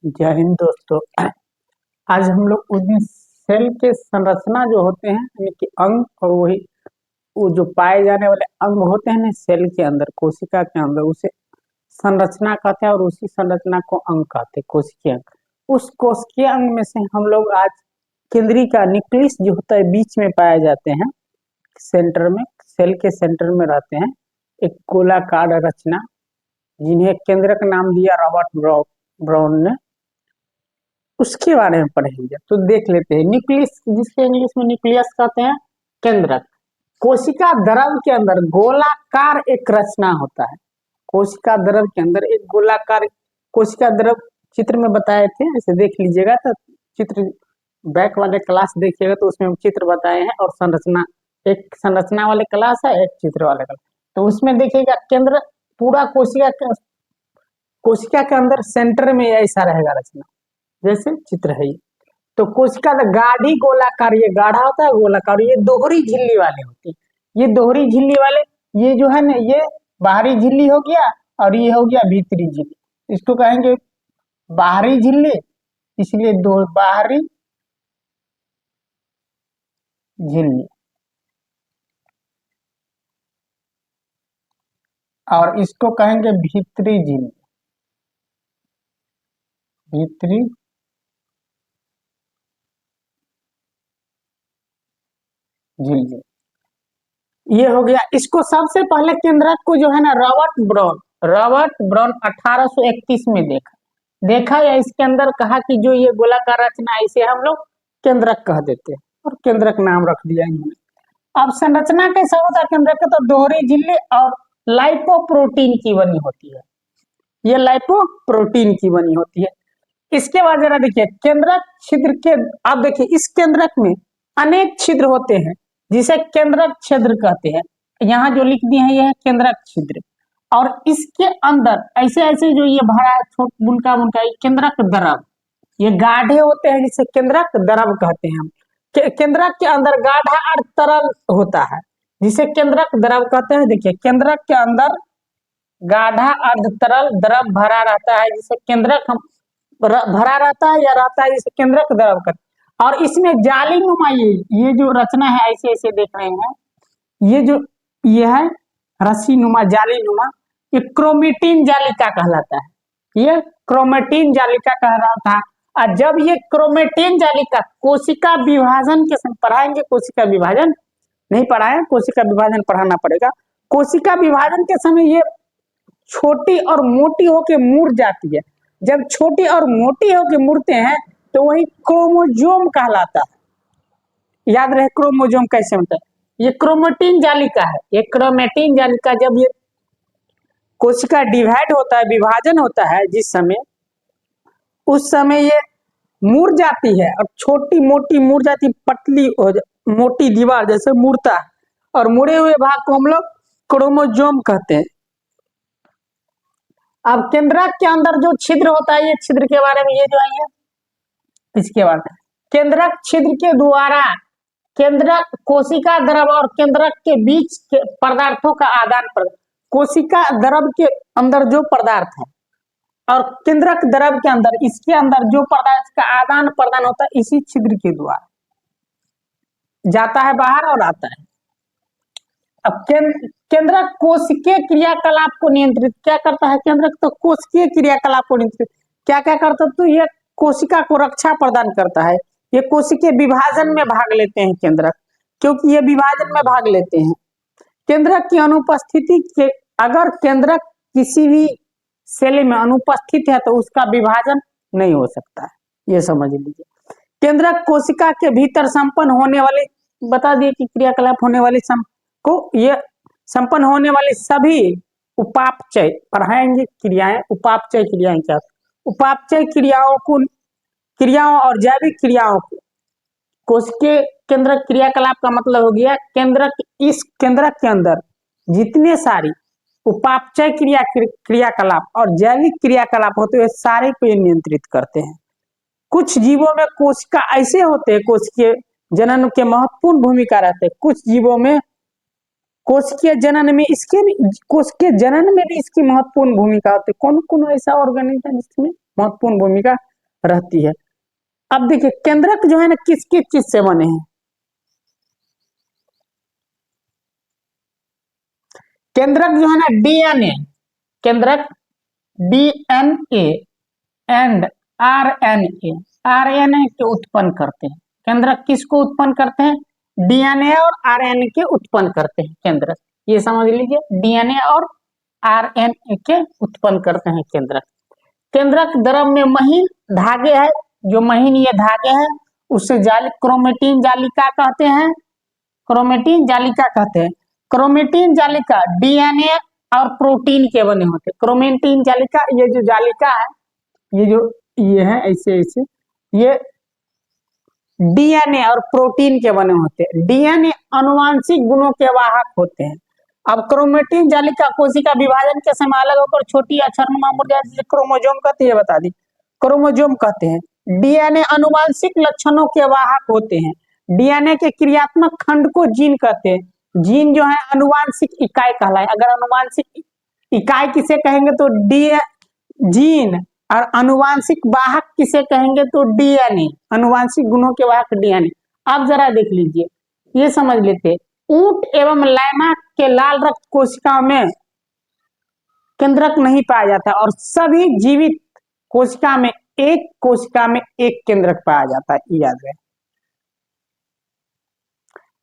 जय हिंद दोस्तों। आज हम लोग उस दिन सेल के संरचना जो होते हैं यानी कि अंग और वही वो जो पाए जाने वाले अंग होते हैं ना सेल के अंदर कोशिका के अंदर उसे संरचना कहते हैं और उसी संरचना को अंग कहते हैं कोशिकीय अंग। उस कोशिकीय अंग में से हम लोग आज केंद्रीय का न्यूक्लियस जो होता है बीच में पाए जाते हैं, सेंटर में सेल के सेंटर में रहते हैं एक गोलाकार रचना जिन्हें केंद्रक नाम दिया रॉबर्ट ब्राउन ने। उसके बारे में पढ़ेंगे तो देख लेते हैं न्यूक्लियस, जिसके इंग्लिश में न्यूक्लियस कहते हैं, केंद्रक। कोशिका द्रव के अंदर गोलाकार एक रचना होता है। कोशिका द्रव के अंदर एक गोलाकार कोशिका द्रव चित्र में बताए थे, ऐसे देख लीजिएगा तो चित्र बैक वाले क्लास देखिएगा तो उसमें चित्र बताए हैं और संरचना, एक संरचना वाले क्लास है, एक चित्र वाले क्लास। तो उसमें देखिएगा केंद्र पूरा कोशिका के अंदर सेंटर में ऐसा रहेगा रचना, जैसे चित्र है ये। तो कोशिका गाढ़ी गोलाकार, ये गाढ़ा होता है गोलाकार, ये दोहरी झिल्ली वाले होती है। ये दोहरी झिल्ली वाले ये जो है ना, ये बाहरी झिल्ली हो गया और ये हो गया भीतरी झिल्ली। इसको कहेंगे बाहरी झिल्ली, इसलिए दो बाहरी झिल्ली, और इसको कहेंगे भीतरी झिल्ली, भीतरी झिल्ली। ये हो गया। इसको सबसे पहले केंद्रक को जो है ना रॉबर्ट ब्राउन 1831 में देखा या इसके अंदर कहा कि जो ये गोलाकार रचना इसे हम लोग केंद्रक कह देते हैं और केंद्रक नाम रख दिया इन्होंने। अब संरचना कैसा होता है केंद्रक का, तो दोहरी झिल्ली और लाइपोप्रोटीन की बनी होती है। ये लाइपोप्रोटीन की बनी होती है। इसके बाद जरा देखिए केंद्रक छिद्र के, अब देखिए इस केंद्रक में अनेक छिद्र होते हैं जिसे केंद्रक छिद्र कहते हैं। यहाँ जो लिख दिए हैं यह है केंद्रक छिद्र, और इसके अंदर ऐसे ऐसे जो ये भरा है छोट बुनका बुनका केंद्रक द्रव, ये गाढ़े होते हैं जिसे केंद्रक द्रव कहते हैं हम। केंद्रक के अंदर गाढ़ा और तरल होता है जिसे केंद्रक द्रव कहते हैं। देखिए केंद्रक के अंदर गाढ़ा अर्ध तरल द्रव भरा रहता है जिसे केंद्रक हम भरा रहता है या रहता है जिसे केंद्रक द्रव कहते हैं। और इसमें जाली नुमा ये जो रचना है ऐसे ऐसे देख रहे हैं, ये जो ये है रस्सी नुमा जाली नुमा, ये क्रोमेटिन जालिका कहलाता है। ये क्रोमेटिन जालिका कहलाता है। और जब ये क्रोमेटिन जालिका कोशिका विभाजन के समय पढ़ाएंगे, कोशिका विभाजन नहीं पढ़ाए, कोशिका विभाजन पढ़ाना पड़ेगा। कोशिका विभाजन के समय ये छोटी और मोटी होके मुड़ जाती है। जब छोटी और मोटी होके मुड़ते हैं तो वही क्रोमोजोम कहलाता है। याद रहे क्रोमोजोम कैसे होता है, ये क्रोमेटिन जालिका है। ये क्रोमेटिन जालिका जब ये कोशिका डिवाइड होता है, विभाजन होता है जिस समय, उस समय ये मुड़ जाती है और छोटी मोटी मुड़ जाती, पतली मोटी दीवार जैसे मुड़ता है, और मुड़े हुए भाग को हम लोग क्रोमोजोम कहते हैं। अब केंद्रक के अंदर जो छिद्र होता है, ये छिद्र के बारे में ये जो है इसके बाद केंद्रक छिद्र के द्वारा केंद्रक कोशिका द्रव और केंद्रक के बीच के पदार्थों का आदान प्रदान, कोशिका द्रव के अंदर जो पदार्थ है और केंद्रक द्रव के अंदर, इसके अंदर जो पदार्थ का आदान प्रदान होता है इसी छिद्र के द्वारा जाता है बाहर और आता है। अब केंद्रक कोशिकीय क्रियाकलाप को नियंत्रित क्या करता है केंद्रक, तो कोशिकीय क्रियाकलाप को नियंत्रित क्या क्या करता है, तो यह कोशिका को रक्षा प्रदान करता है। ये कोशिकीय विभाजन में भाग लेते हैं केंद्रक, क्योंकि ये विभाजन में भाग लेते हैं। केंद्रक की अनुपस्थिति के, अगर केंद्रक किसी भी सेल में अनुपस्थित है तो उसका विभाजन नहीं हो सकता है, ये समझ लीजिए। केंद्रक कोशिका के भीतर संपन्न होने वाली, बता दिए कि क्रियाकलाप होने वाली को ये संपन्न होने वाली सभी उपापचय पढ़ाएंगे क्रियाएं। उपापचय क्रियाएं क्या, उपापचय क्रियाओं और जैविक क्रियाओं को कोशिकीय केंद्रक क्रियाकलाप का मतलब हो गया केंद्रक, इस केंद्रक के अंदर जितने सारी उपापचय क्रियाकलाप और जैविक क्रियाकलाप होते हैं सारे को नियंत्रित करते हैं। कुछ जीवों में कोशिका ऐसे होते हैं कोशिकीय जनन के महत्वपूर्ण भूमिका रहते हैं, कुछ जीवों में कोशिकीय जनन में कोशिकीय जनन में भी इसकी महत्वपूर्ण भूमिका होती है। कौन कौन ऐसा ऑर्गेनिज्म है जिसमें महत्वपूर्ण भूमिका रहती है। अब देखिए केंद्रक जो है ना किस किस चीज से बने हैं। केंद्रक जो है ना डीएनए, केंद्रक डीएनए एंड आरएनए, आरएनए के उत्पन्न करते हैं। केंद्रक किसको उत्पन्न करते हैं? डीएनए और आरएनए के उत्पन्न करते हैं केंद्रक। ये समझ लीजिए डीएनए और आरएनए के उत्पन्न करते हैं केंद्रक। केंद्रक द्रव में महीन धागे है, जो महीन ये धागे हैं उससे जाली क्रोमेटिन जालिका कहते हैं, क्रोमेटिन जालिका कहते हैं। क्रोमेटिन जालिका डीएनए और प्रोटीन के बने होते हैं। क्रोमेटिन जालिका ये जो जालिका है, ये जो ये है ऐसे ऐसे, ये डीएनए और प्रोटीन के बने होते हैं। डीएनए अनुवांशिक गुणों के वाहक होते हैं। अब क्रोमेटिन जालिका कोशिका विभाजन के समय अलग होकर छोटी अक्षरनुमा मुद्रा जिसे क्रोमोजोम कहते हैं, बता दी क्रोमोजोम कहते हैं। डीएनए अनुवांशिक लक्षणों के वाहक होते हैं। डीएनए के क्रियात्मक खंड को जीन कहते हैं। जीन जो है अनुवांशिक इकाई कहलाए। अगर अनुवांशिक इकाई किसे कहेंगे तो डी जीन, और अनुवांशिक वाहक किसे कहेंगे तो डीएनए, अनुवांशिक गुणों के वाहक डीएनए। अब जरा देख लीजिए, ये समझ लेते, ऊंट एवं लामा के लाल रक्त कोशिकाओं में केंद्रक नहीं पाया जाता और सभी जीवित कोशिका में एक केंद्रक पाया जाता है, याद रहे।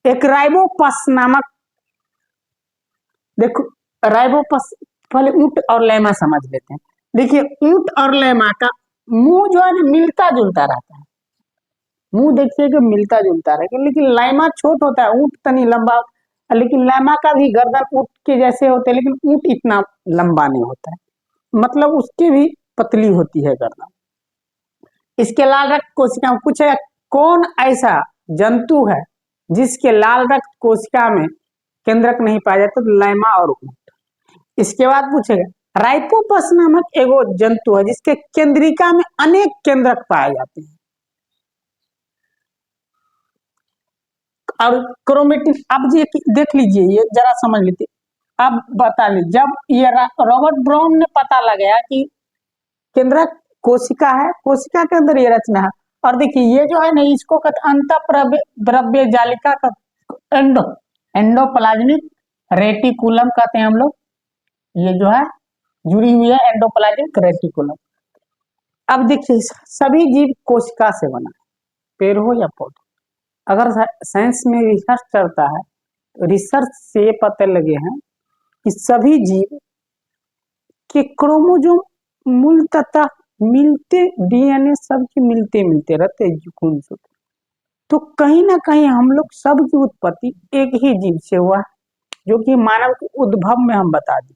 एक राइबोपस नामक, देखो राइबोपस, पहले ऊंट और लैमा समझ लेते हैं। देखिए ऊंट और लैमा का मुंह जो है मिलता जुलता रहता है, मुंह देखिए कि मिलता जुलता रहेगा, लेकिन लैमा छोट होता है, ऊंट तनी लंबा, लेकिन लैमा का भी गर्दन ऊंट के जैसे होते हैं, लेकिन ऊंट इतना लंबा नहीं होता है, मतलब उसकी भी पतली होती है गर्दन। इसके लाल रक्त कोशिका में पूछेगा कौन ऐसा जंतु है जिसके लाल रक्त कोशिका में केंद्रक नहीं पाया जाता, तो लैमा और ऊंट। इसके बाद पूछेगा राइपोपस नामक एगो जंतु है जिसके केंद्रिका में अनेक केंद्रक पाए जाते हैं। और क्रोमेटिन, अब ये देख लीजिए, ये जरा समझ लीजिए। अब बता लीजिए, जब ये रॉबर्ट ब्राउन ने पता लगाया कि केंद्रक कोशिका है, कोशिका के अंदर ये रचना है, और देखिए ये जो है ना इसको कहते अंतः द्रव्य जालिका का एंडोप्लाज्मिक रेटिकुलम कहते हैं हम लोग। ये जो है जुड़ी हुई है एंडोप्लाज्मिक रेटिकुलम। अब देखिए सभी जीव कोशिका से बना है, पेड़ हो या पौधे। अगर साइंस में रिसर्च चलता है तो रिसर्च से ये पता लगे हैं कि सभी जीव के क्रोमोजोम मूलतः मिलते, डीएनए सबके मिलते मिलते रहते हैं। तो कहीं ना कहीं हम लोग सब की उत्पत्ति एक ही जीव से हुआ है, जो कि मानव के उद्भव में हम बता दें,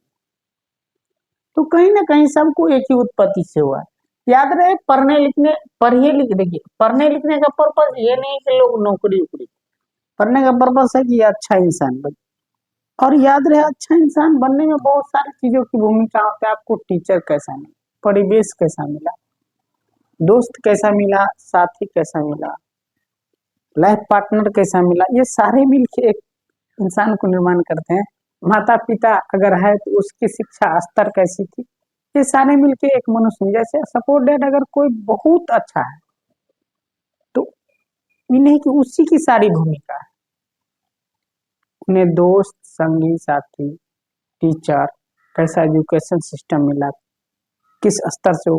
तो कहीं ना कहीं सबको एक ही उत्पत्ति से हुआ है। याद रहे पढ़ने लिखने, पढ़िए लिख, देखिए पढ़ने लिखने का पर्पज ये नहीं कि लोग नौकरी उकरी, पढ़ने का पर्पज है कि अच्छा इंसान बने। और याद रहे अच्छा इंसान बनने में बहुत सारी चीजों की भूमिका होती है। आपको टीचर कैसा मिला, परिवेश कैसा मिला, दोस्त कैसा मिला, साथी कैसा मिला, लाइफ पार्टनर कैसा मिला, ये सारे मिलके एक इंसान को निर्माण करते हैं। माता पिता अगर है तो उसकी शिक्षा स्तर कैसी थी, ये सारे मिलके एक मनुष्य। जैसे सपोर्ट डेट अगर कोई बहुत अच्छा है तो इन्हें की उसी की सारी भूमिका है, उन्हें दोस्त, संगी, साथी, टीचर, कैसा एजुकेशन सिस्टम मिला, किस स्तर से वो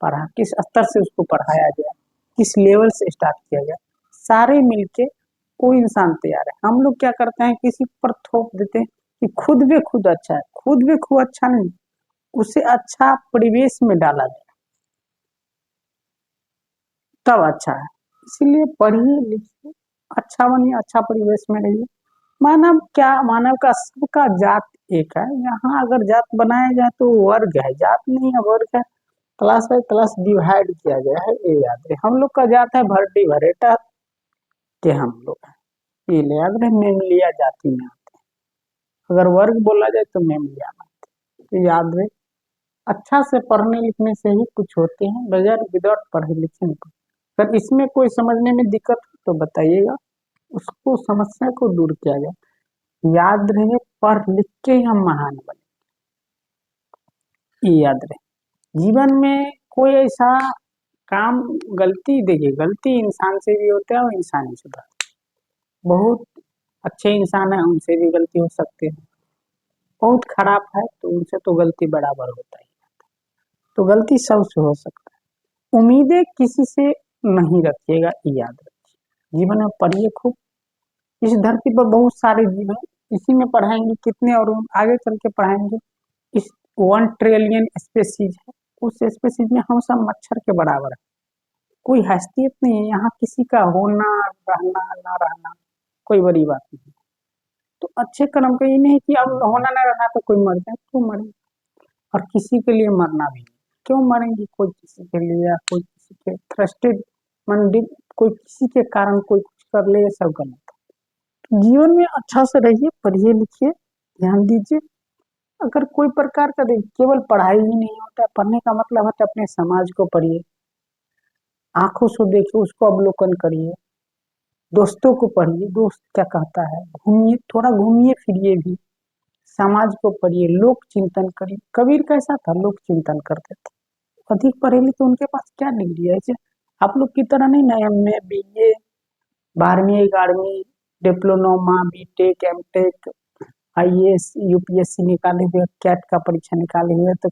पढ़ा, किस स्तर से उसको पढ़ाया गया, किस लेवल से स्टार्ट किया गया, सारे मिलके कोई इंसान तैयार है। हम लोग क्या करते हैं, किसी पर थोप देते हैं कि खुद भी खुद अच्छा है, खुद भी खुद अच्छा नहीं, उसे अच्छा परिवेश में डाला गया तब अच्छा है। इसीलिए पढ़िए लिखिए, अच्छा बनिए, अच्छा परिवेश में रहिए। मानव क्या, मानव का सबका जात एक है। यहाँ अगर जात बनाया जाए तो वर्ग है, जात नहीं है, वर्ग है। क्लास बाय क्लास डिवाइड किया गया है, ये याद है। हम लोग का जात है भरटी भरेटा के हम लोग हैं, ये याद रहे। मेमलिया जाति में आते हैं, अगर वर्ग बोला जाए तो मेमलिया में आते हैं, तो याद रहे। अच्छा से पढ़ने लिखने से ही कुछ होते हैं, बगैर विदाउट पढ़े लिखे नहीं। अगर इसमें कोई समझने में दिक्कत हो तो बताइएगा, उसको समस्या को दूर किया जाए। याद रहे पढ़ लिख के ही हम महान बने, ये याद रहे। जीवन में कोई ऐसा काम गलती, देखिए गलती इंसान से भी होता है और इंसान ही सुधर, बहुत अच्छे इंसान है उनसे भी गलती हो सकती है, बहुत खराब है तो उनसे तो गलती बराबर होता ही, तो गलती सबसे हो सकता है। उम्मीदें किसी से नहीं रखिएगा, ये याद रखिए, जीवन में पढ़िए खूब, इस धरती पर बहुत सारे जीव हैं, इसी में पढ़ाएंगे कितने और आगे चल के पढ़ाएंगे, इस 1 ट्रिलियन स्पेसीज है, उस स्पेसीज में हम सब मच्छर के बराबर है, कोई हैसियत नहीं है यहाँ किसी का होना रहना ना रहना, कोई बड़ी बात नहीं। तो अच्छे कर्म का ये नहीं कि अब होना ना रहना तो कोई मर जाए, क्यों मरे, और किसी के लिए मरना भी नहीं, क्यों मरेंगे, कोई किसी के लिए या कोई किसी के थ्रस्टेड मंडी, कोई किसी के कारण कोई कुछ कर ले, ये सब गलत है। जीवन में अच्छा से रहिए, पढ़िए लिखिए, ध्यान दीजिए, अगर कोई प्रकार का देखिए केवल पढ़ाई ही नहीं होता, पढ़ने का मतलब है अपने समाज को पढ़िए, आंखों से देखिए, उसको अवलोकन करिए, दोस्तों को पढ़िए, दोस्त क्या कहता है, घूमिए, थोड़ा घूमिए फिरिए भी, समाज को पढ़िए, लोक चिंतन करिए, कबीर कैसा था, लोक चिंतन करते थे, अधिक पढ़े लिखे उनके पास क्या डिग्री है, ऐसे आप लोग की तरह नहीं ना, एमए बीए 12वीं 11वीं diploma BTech MTech IAS UPSC निकाले हुए, कैट का परीक्षा निकाले हुए, तो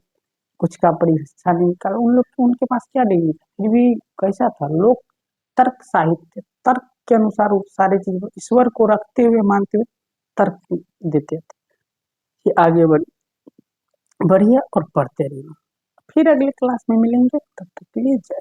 कुछ का परीक्षा नहीं निकाला, उन लोग उनके पास क्या डिग्री था, फिर भी कैसा था, लोग तर्क साहित्य, तर्क के अनुसार वो सारे चीज ईश्वर को रखते हुए मानते हुए तर्क देते थे कि आगे बढ़िए और पढ़ते रहिए। फिर अगले क्लास में मिलेंगे, तब तक के लिए जय।